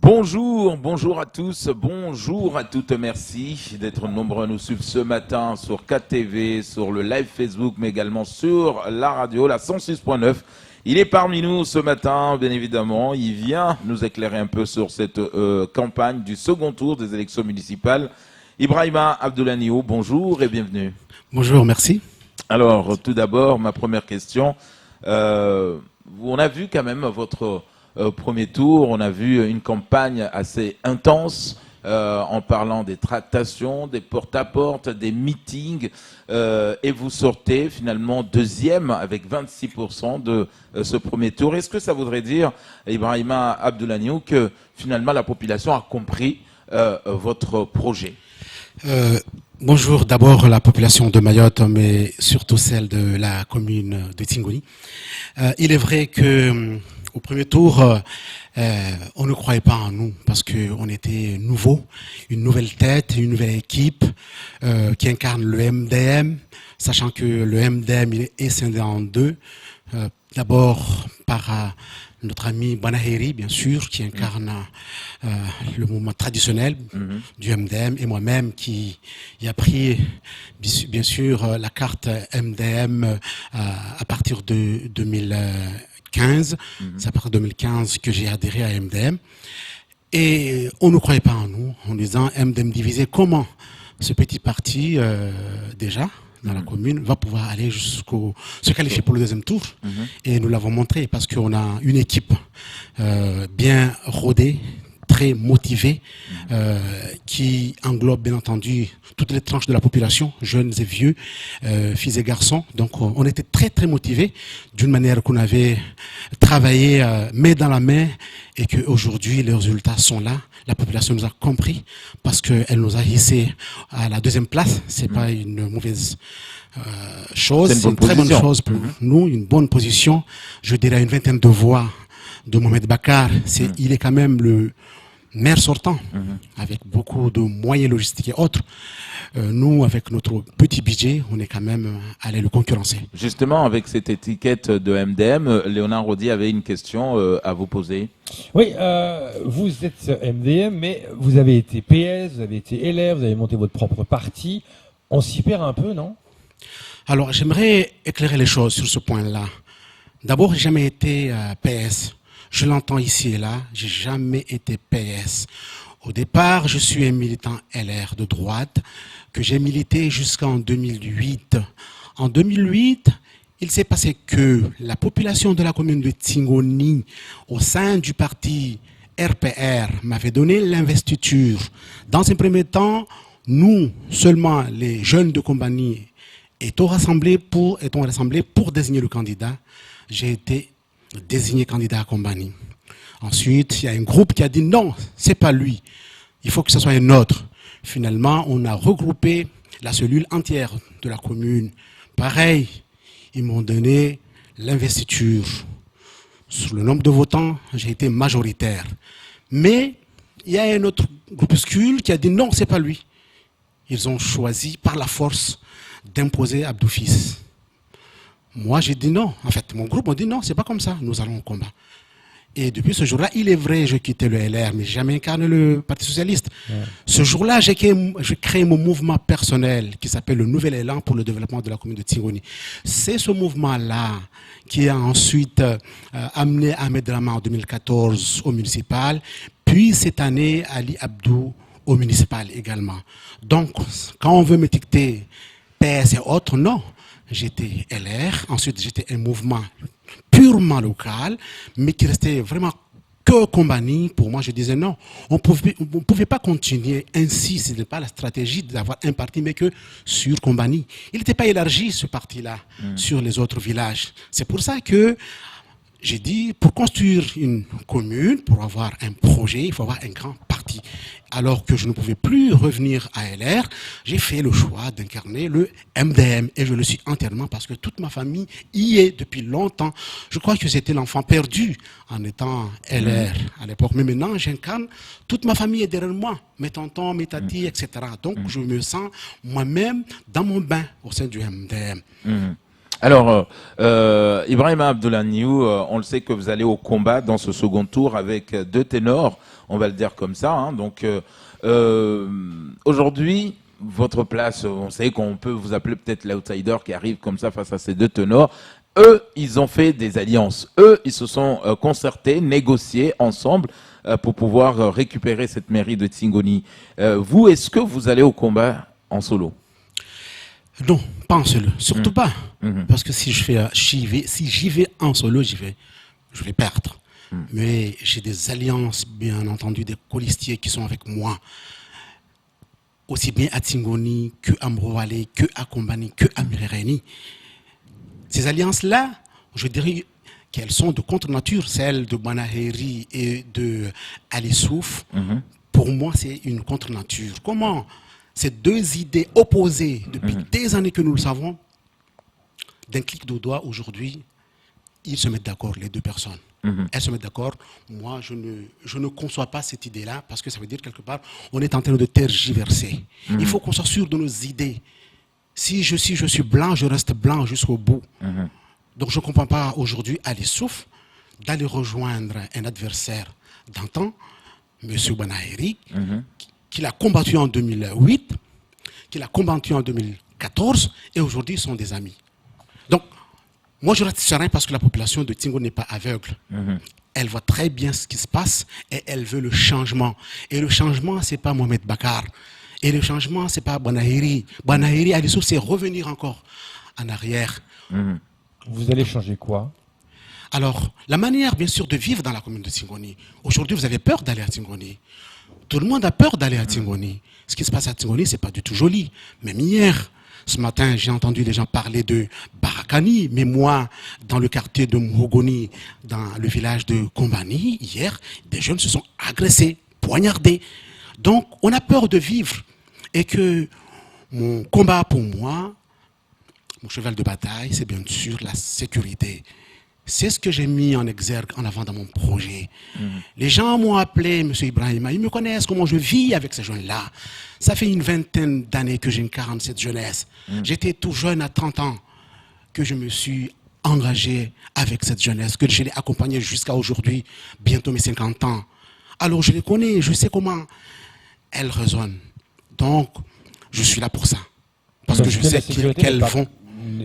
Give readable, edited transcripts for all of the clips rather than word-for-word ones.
Bonjour à tous, bonjour à toutes, merci d'être nombreux à nous suivre ce matin sur KTV, sur le live Facebook, mais également sur la radio, la 106.9. Il est parmi nous ce matin, bien évidemment, il vient nous éclairer un peu sur cette campagne du second tour des élections municipales. Ibrahima Abdoulaniou, bonjour et bienvenue. Bonjour, merci. Alors, tout d'abord, ma première question, on a vu quand même votre premier tour, on a vu une campagne assez intense en parlant des tractations, des porte-à-porte, des meetings, et vous sortez finalement deuxième avec 26% de ce premier tour. Est-ce que ça voudrait dire, Ibrahima Abdoulaniou, que finalement la population a compris votre projet? Bonjour d'abord la population de Mayotte, mais surtout celle de la commune de Tingoni. Il est vrai que au premier tour, on ne croyait pas en nous parce qu'on était nouveau, une nouvelle tête, une nouvelle équipe qui incarne le MDM, sachant que le MDM il est scindé en deux. D'abord par notre ami Banaheri, bien sûr, qui incarne le mouvement traditionnel du MDM, et moi-même qui a pris, bien sûr, la carte MDM à partir de 2015. C'est à partir de 2015 que j'ai adhéré à MDM. Et on ne croyait pas en nous, en disant MDM divisé, comment ce petit parti, déjà, dans la commune, va pouvoir aller se qualifier pour le deuxième tour. Et nous l'avons montré parce qu'on a une équipe bien rodée, très motivée, qui englobe bien entendu toutes les tranches de la population, jeunes et vieux, filles et garçons. Donc on était très très motivés d'une manière qu'on avait travaillé main dans la main, et qu'aujourd'hui les résultats sont là. La population nous a compris parce qu'elle nous a hissé à la deuxième place. C'est pas une mauvaise chose, c'est une très bonne chose pour nous, une bonne position. Je dirais une vingtaine de voix de Mohamed Bakar. Il est quand même le maire sortant, avec beaucoup de moyens logistiques et autres. Nous, avec notre petit budget, on est quand même allé le concurrencer. Justement, avec cette étiquette de MDM, Léonard Rodi avait une question à vous poser. Oui, vous êtes MDM, mais vous avez été PS, vous avez été LR, vous avez monté votre propre parti. On s'y perd un peu, non? Alors, j'aimerais éclairer les choses sur ce point-là. D'abord, j'ai jamais été PS. Je l'entends ici et là, j'ai jamais été PS. Au départ, je suis un militant LR de droite que j'ai milité jusqu'en 2008. En 2008, il s'est passé que la population de la commune de Tingoni, au sein du parti RPR, m'avait donné l'investiture. Dans un premier temps, nous, seulement les jeunes de Kombani, étant rassemblés pour désigner le candidat. J'ai été désigné candidat à Kombani. Ensuite, il y a un groupe qui a dit non, c'est pas lui. Il faut que ce soit un autre. Finalement, on a regroupé la cellule entière de la commune. Pareil, ils m'ont donné l'investiture. Sur le nombre de votants, j'ai été majoritaire. Mais il y a un autre groupuscule qui a dit non, c'est pas lui. Ils ont choisi par la force d'imposer Abdou Fils. Moi, j'ai dit non. En fait, mon groupe m'a dit non, c'est pas comme ça. Nous allons au combat. Et depuis ce jour-là, il est vrai, je quittais le LR, mais j'ai jamais incarné le Parti Socialiste. Ouais. Ce jour-là, j'ai créé mon mouvement personnel qui s'appelle le Nouvel Élan pour le développement de la commune de Tingoni. C'est ce mouvement-là qui a ensuite amené Ahmed Drama en 2014 au municipal, puis cette année, Ali Abdou au municipal également. Donc, quand on veut m'étiqueter PS et autres, non. J'étais LR, ensuite j'étais un mouvement purement local, mais qui restait vraiment que Kombani. Pour moi, je disais non, on ne pouvait pas continuer ainsi, ce n'est pas la stratégie d'avoir un parti, mais que sur Kombani. Il n'était pas élargi, ce parti-là, sur les autres villages. C'est pour ça que j'ai dit, pour construire une commune, pour avoir un projet, il faut avoir un grand parti. Alors que je ne pouvais plus revenir à LR, j'ai fait le choix d'incarner le MDM. Et je le suis entièrement parce que toute ma famille y est depuis longtemps. Je crois que j'étais l'enfant perdu en étant LR à l'époque. Mais maintenant, j'incarne, toute ma famille est derrière moi. Mes tontons, mes tatis, etc. Donc, je me sens moi-même dans mon bain au sein du MDM. Alors, Ibrahima Abdollaniou, on le sait que vous allez au combat dans ce second tour avec deux ténors, on va le dire comme ça. Hein. Donc, aujourd'hui, votre place, on sait qu'on peut vous appeler peut-être l'outsider qui arrive comme ça face à ces deux ténors. Eux, ils ont fait des alliances. Eux, ils se sont concertés, négociés ensemble pour pouvoir récupérer cette mairie de Tingoni. Vous, est-ce que vous allez au combat en solo? Non, pas en solo, surtout pas. Parce que si j'y vais en solo, je vais perdre. Mais j'ai des alliances, bien entendu, des colistiers qui sont avec moi, aussi bien à Tingoni que à Mbrowale, que à Kombani, que à Mirereni. Ces alliances-là, je dirais qu'elles sont de contre-nature, celles de Banaheri et de Alissouf. Pour moi, c'est une contre-nature. Comment ces deux idées opposées depuis des années que nous le savons, d'un clic de doigt aujourd'hui, ils se mettent d'accord, les deux personnes. Elles se mettent d'accord. Moi, je ne conçois pas cette idée-là parce que ça veut dire quelque part, on est en train de tergiverser. Il faut qu'on soit sûr de nos idées. Si je suis blanc, je reste blanc jusqu'au bout. Donc je ne comprends pas aujourd'hui à l'Issouf d'aller rejoindre un adversaire d'antan, M. Banaheri, qui l'a combattu en 2008, qui l'a combattu en 2014, et aujourd'hui ils sont des amis. Donc, moi je reste serein parce que la population de Tingo n'est pas aveugle. Elle voit très bien ce qui se passe et elle veut le changement. Et le changement, ce n'est pas Mohamed Bakar. Et le changement, ce n'est pas Banaheri. Banaheri, à l'issue, c'est revenir encore en arrière. Vous allez changer quoi? Alors, la manière, bien sûr, de vivre dans la commune de Tingoni. Aujourd'hui, vous avez peur d'aller à Tingoni. Tout le monde a peur d'aller à Tingoni. Ce qui se passe à Tingoni, ce n'est pas du tout joli. Même hier, ce matin, j'ai entendu les gens parler de Barakani, mais moi, dans le quartier de Mhogoni, dans le village de Kombani, hier, des jeunes se sont agressés, poignardés. Donc, on a peur de vivre. Et que mon combat pour moi, mon cheval de bataille, c'est bien sûr la sécurité. C'est ce que j'ai mis en exergue, en avant dans mon projet. Les gens m'ont appelé, M. Ibrahima, ils me connaissent comment je vis avec ces jeunes-là. Ça fait une vingtaine d'années que j'incarne cette jeunesse. J'étais tout jeune à 30 ans que je me suis engagé avec cette jeunesse, que je l'ai accompagnée jusqu'à aujourd'hui, bientôt mes 50 ans. Alors je les connais, je sais comment elles résonnent. Donc, je suis là pour ça. Parce que je sais qu'elles vont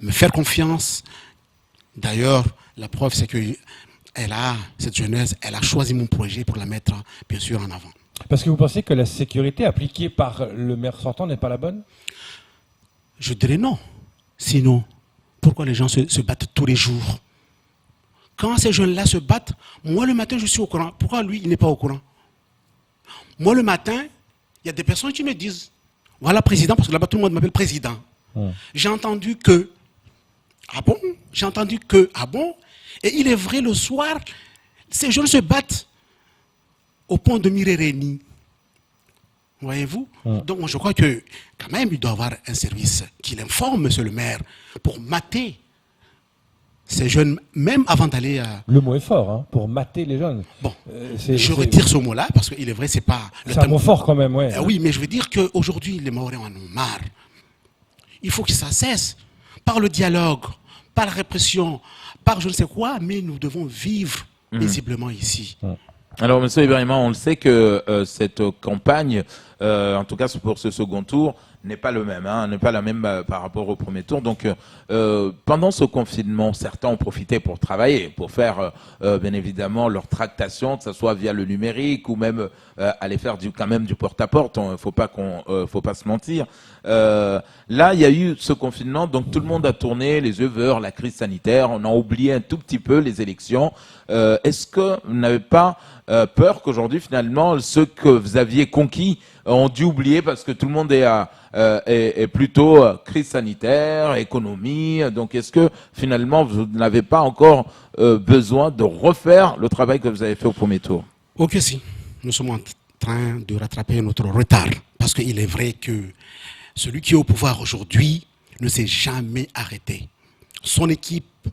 me faire confiance. D'ailleurs, la preuve, c'est que cette jeunesse, elle a choisi mon projet pour la mettre, bien sûr, en avant. Parce que vous pensez que la sécurité appliquée par le maire sortant n'est pas la bonne? Je dirais non. Sinon, pourquoi les gens se battent tous les jours? Quand ces jeunes-là se battent, moi le matin, je suis au courant. Pourquoi lui, il n'est pas au courant? Moi le matin, il y a des personnes qui me disent, voilà président, parce que là-bas tout le monde m'appelle président. J'ai entendu que, ah bon? J'ai entendu que, ah bon? Et il est vrai, le soir, ces jeunes se battent au pont de Mirereni. Voyez-vous? Donc, moi, je crois que, quand même, il doit y avoir un service qui l'informe, monsieur le maire, pour mater ces jeunes, même avant d'aller à... Le mot est fort, hein, pour mater les jeunes. Bon, je retire ce mot-là, parce qu'il est vrai, c'est pas... C'est un mot fort quand même, ouais. Oui, mais je veux dire qu'aujourd'hui, les Mahorais en ont marre. Il faut que ça cesse. Par le dialogue, par la répression, par je ne sais quoi, mais nous devons vivre paisiblement ici. Alors, monsieur Ibrahima, on le sait que cette campagne, en tout cas pour ce second tour, n'est pas le même, n'est pas la même par rapport au premier tour. Donc, pendant ce confinement, certains ont profité pour travailler, pour faire bien évidemment leur tractation, que ce soit via le numérique ou même aller faire quand même du porte-à-porte. Faut pas se mentir. Là, il y a eu ce confinement, donc tout le monde a tourné les yeux vers la crise sanitaire. On a oublié un tout petit peu les élections. Est-ce que vous n'avez pas peur qu'aujourd'hui, finalement, ceux que vous aviez conquis ont dû oublier parce que tout le monde est plutôt crise sanitaire, économie. Donc, est-ce que finalement, vous n'avez pas encore besoin de refaire le travail que vous avez fait au premier tour? Ok, si. Nous sommes en train de rattraper notre retard. Parce qu'il est vrai que celui qui est au pouvoir aujourd'hui ne s'est jamais arrêté. Son équipe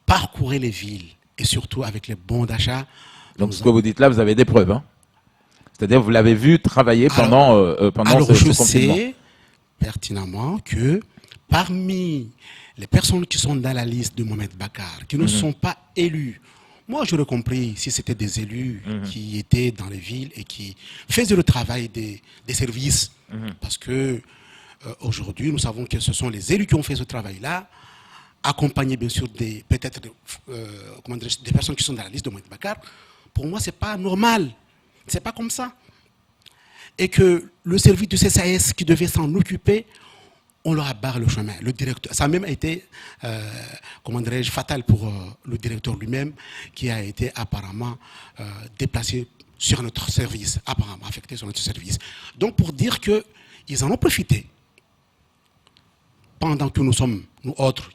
parcourait les villes et surtout avec les bons d'achat. Donc, ce que vous dites là, vous avez des preuves, hein? C'est-à-dire, vous l'avez vu travailler pendant ce confinement. Je sais pertinemment que parmi les personnes qui sont dans la liste de Mohamed Bakar, qui ne sont pas élus, moi j'aurais compris si c'était des élus qui étaient dans les villes et qui faisaient le travail des services. Parce que aujourd'hui, nous savons que ce sont les élus qui ont fait ce travail-là, accompagnés bien sûr peut-être des personnes qui sont dans la liste de Mohamed Bakar. Pour moi, c'est pas normal. C'est pas comme ça. Et que le service du CCAS qui devait s'en occuper, on leur a barré le chemin. Le directeur, ça a même été, fatal pour le directeur lui-même, qui a été apparemment déplacé sur notre service, apparemment affecté sur notre service. Donc pour dire qu'ils en ont profité pendant que nous autres,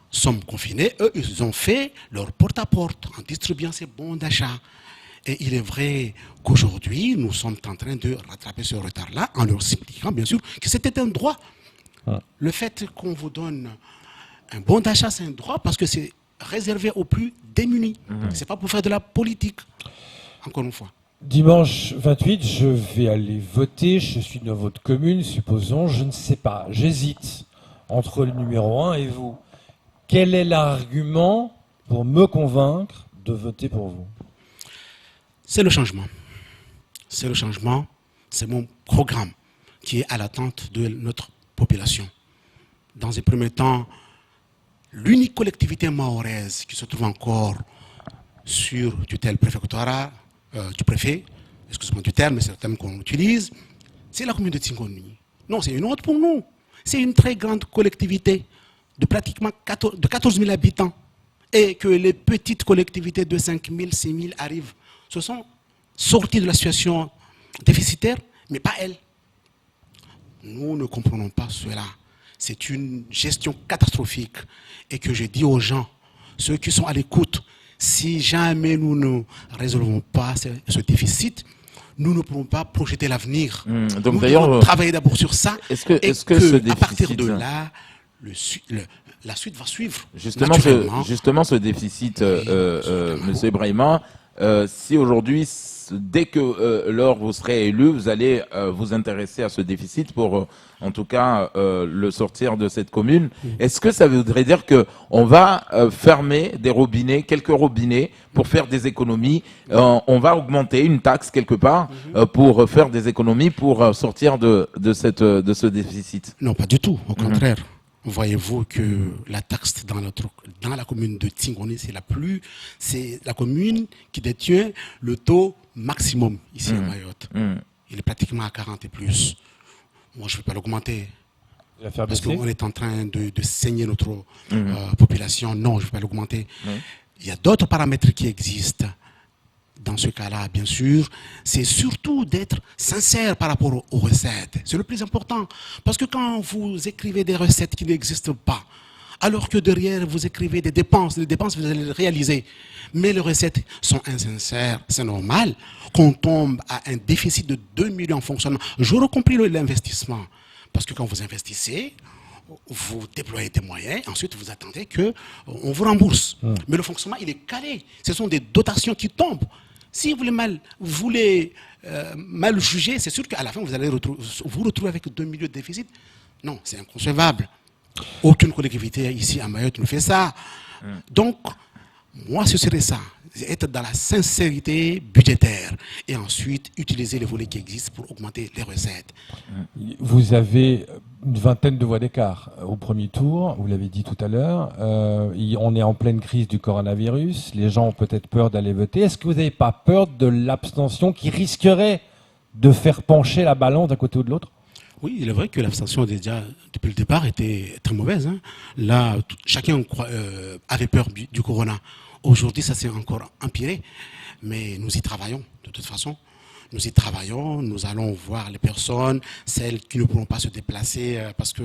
sommes confinés, eux, ils ont fait leur porte-à-porte en distribuant ces bons d'achat. Et il est vrai qu'aujourd'hui, nous sommes en train de rattraper ce retard-là en leur expliquant, bien sûr, que c'était un droit. Le fait qu'on vous donne un bon d'achat, c'est un droit parce que c'est réservé aux plus démunis. C'est pas pour faire de la politique, encore une fois. Dimanche 28, je vais aller voter. Je suis dans votre commune, supposons. Je ne sais pas. J'hésite entre le numéro 1 et vous. Quel est l'argument pour me convaincre de voter pour vous? C'est le changement. C'est le changement. C'est mon programme qui est à l'attente de notre population. Dans un premier temps, l'unique collectivité mahoraise qui se trouve encore sur tutelle préfectorale, du préfet, excusez-moi du terme, mais c'est le terme qu'on utilise, c'est la commune de Tingoni. Non, c'est une autre pour nous. C'est une très grande collectivité de pratiquement 14 000 habitants. Et que les petites collectivités de 5 000, 6 000 arrivent. Ce sont sortis de la situation déficitaire, mais pas elles. Nous ne comprenons pas cela. C'est une gestion catastrophique. Et que je dis aux gens, ceux qui sont à l'écoute, si jamais nous ne résolvons pas ce déficit, nous ne pourrons pas projeter l'avenir. Donc nous d'ailleurs, devons travailler d'abord sur ça. Est-ce que ce déficit, à partir de là, la suite va suivre. Justement, ce déficit, Monsieur Ibrahima, si aujourd'hui, dès que lors vous serez élu, vous allez vous intéresser à ce déficit pour, en tout cas, le sortir de cette commune. Est-ce que ça voudrait dire que on va fermer des robinets, quelques robinets, pour faire des économies? On va augmenter une taxe quelque part pour faire des économies pour sortir de ce déficit? Non, pas du tout. Au contraire. Voyez-vous que la taxe dans la commune de Tingoni, c'est la commune qui détient le taux maximum ici à Mayotte. Il est pratiquement à 40 et plus. Moi, je ne vais pas l'augmenter. Parce qu'on est en train de saigner notre population. Non, je ne vais pas l'augmenter. Il y a d'autres paramètres qui existent. Dans ce cas-là, bien sûr, c'est surtout d'être sincère par rapport aux recettes. C'est le plus important. Parce que quand vous écrivez des recettes qui n'existent pas, alors que derrière vous écrivez des dépenses vous allez les réaliser, mais les recettes sont insincères, c'est normal qu'on tombe à un déficit de 2 millions en fonctionnement. J'aurais compris l'investissement. Parce que quand vous investissez, vous déployez des moyens, ensuite vous attendez qu'on vous rembourse. Mais le fonctionnement, il est calé. Ce sont des dotations qui tombent. Si vous voulez mal juger, c'est sûr qu'à la fin, vous allez vous retrouver avec 2 millions de déficit. Non, c'est inconcevable. Aucune collectivité ici à Mayotte ne fait ça. Donc, moi, ce serait ça. Être dans la sincérité budgétaire et ensuite utiliser les volets qui existent pour augmenter les recettes. Vous avez une vingtaine de voix d'écart au premier tour, vous l'avez dit tout à l'heure. On est en pleine crise du coronavirus, les gens ont peut-être peur d'aller voter. Est-ce que vous n'avez pas peur de l'abstention qui risquerait de faire pencher la balance d'un côté ou de l'autre? Oui, il est vrai que l'abstention déjà depuis le départ était très mauvaise. Là, chacun avait peur du corona. Aujourd'hui, ça s'est encore empiré, mais nous y travaillons de toute façon. Nous y travaillons, nous allons voir les personnes, celles qui ne pourront pas se déplacer parce que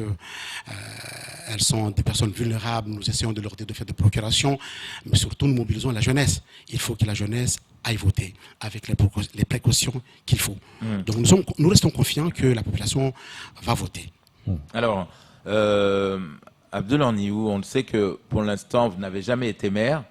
elles sont des personnes vulnérables. Nous essayons de leur dire de faire des procurations, mais surtout nous mobilisons la jeunesse. Il faut que la jeunesse aille voter avec les précautions qu'il faut. Donc nous restons confiants que la population va voter. Alors, Abdoul Haniyou, on le sait que pour l'instant, vous n'avez jamais été maire.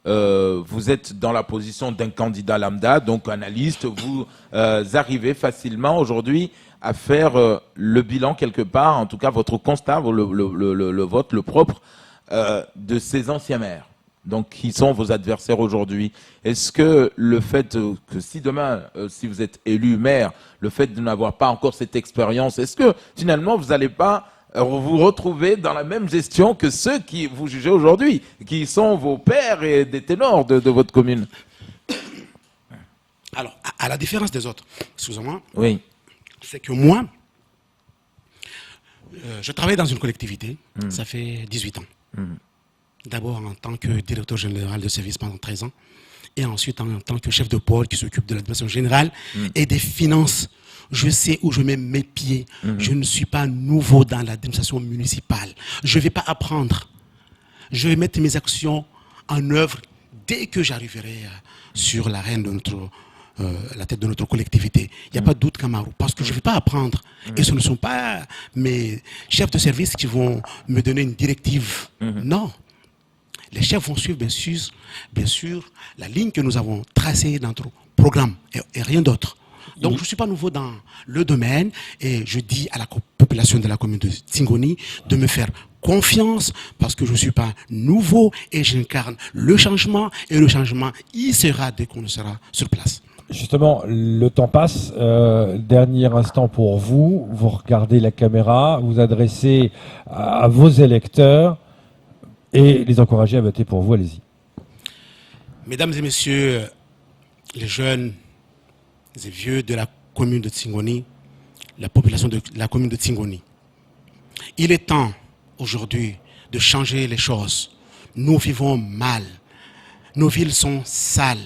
vous êtes dans la position d'un candidat lambda, donc analyste, vous arrivez facilement aujourd'hui à faire le bilan quelque part, en tout cas votre constat, le vote, le propre, de ces anciens maires. Donc, qui sont vos adversaires aujourd'hui? Est-ce que le fait que si demain, si vous êtes élu maire, le fait de n'avoir pas encore cette expérience, est-ce que finalement vous n'allez pas vous retrouver dans la même gestion que ceux qui vous jugez aujourd'hui, qui sont vos pairs et des ténors de votre commune? Alors, à la différence des autres, excusez-moi, Oui. c'est que moi, je travaille dans une collectivité, ça fait 18 ans. D'abord en tant que directeur général de service pendant 13 ans, et ensuite en tant que chef de pôle qui s'occupe de l'administration générale et des finances. Je sais où je mets mes pieds. Je ne suis pas nouveau dans l'administration municipale. Je ne vais pas apprendre. Je vais mettre mes actions en œuvre dès que j'arriverai sur l'arène de la tête de notre collectivité. Il n'y a pas de doute, Kamarou, parce que je ne vais pas apprendre. Et ce ne sont pas mes chefs de service qui vont me donner une directive. Non. Les chefs vont suivre, bien sûr, la ligne que nous avons tracée dans notre programme et rien d'autre. Donc, je ne suis pas nouveau dans le domaine et je dis à la population de la commune de Tingoni de me faire confiance parce que je ne suis pas nouveau et j'incarne le changement et le changement, il sera dès qu'on sera sur place. Justement, le temps passe. Dernier instant pour vous. Vous regardez la caméra, vous adressez à vos électeurs et les encourager à voter pour vous. Allez-y. Mesdames et messieurs, les jeunes et vieux de la commune de Tingoni, la population de la commune de Tingoni, il est temps aujourd'hui de changer les choses. Nous vivons mal. Nos villes sont sales.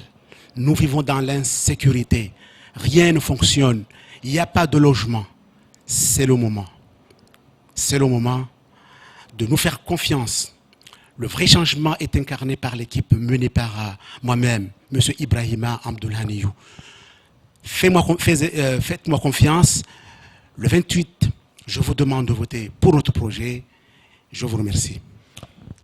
Nous vivons dans l'insécurité. Rien ne fonctionne. Il n'y a pas de logement. C'est le moment. C'est le moment de nous faire confiance. Le vrai changement est incarné par l'équipe menée par moi-même, M. Ibrahima Abdoulhaniyou. Faites-moi confiance. Le 28, je vous demande de voter pour notre projet. Je vous remercie.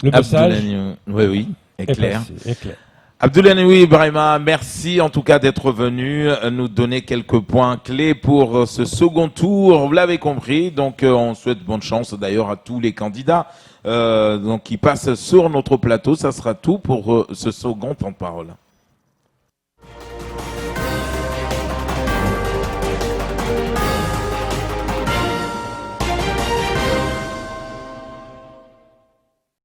Le message oui, est clair. Est clair. Abdoulhaniyou Ibrahima, merci en tout cas d'être venu nous donner quelques points clés pour ce second tour. Vous l'avez compris, donc on souhaite bonne chance d'ailleurs à tous les candidats qui passent sur notre plateau. Ça sera tout pour ce second temps de parole.